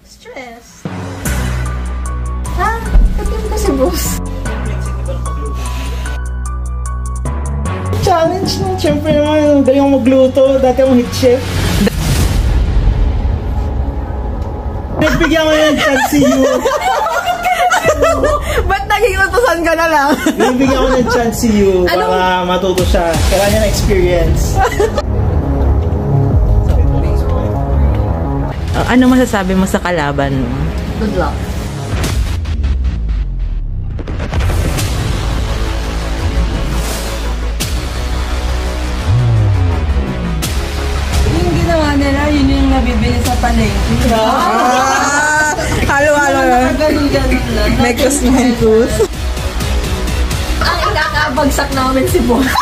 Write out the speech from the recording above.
Stress. Ha? Tatim ko si boss. Challenge na. Siyempre naman, galing akong magluto. Dati akong hit chef. Nagbigyan ko ng chance si you. Ba't naging utusan ka na lang? Nagbigyan ko ng chance si you para matuto siya. Kailangan niya ng experience. Ano masasabi mo sa kalaban mo? Good luck. Yung ginawa nila, yun yung nabibili sa palengke. Halo-halo. Ganun-ganun lang. Mekos-mekos. Ang ikakabagsak namin si boss.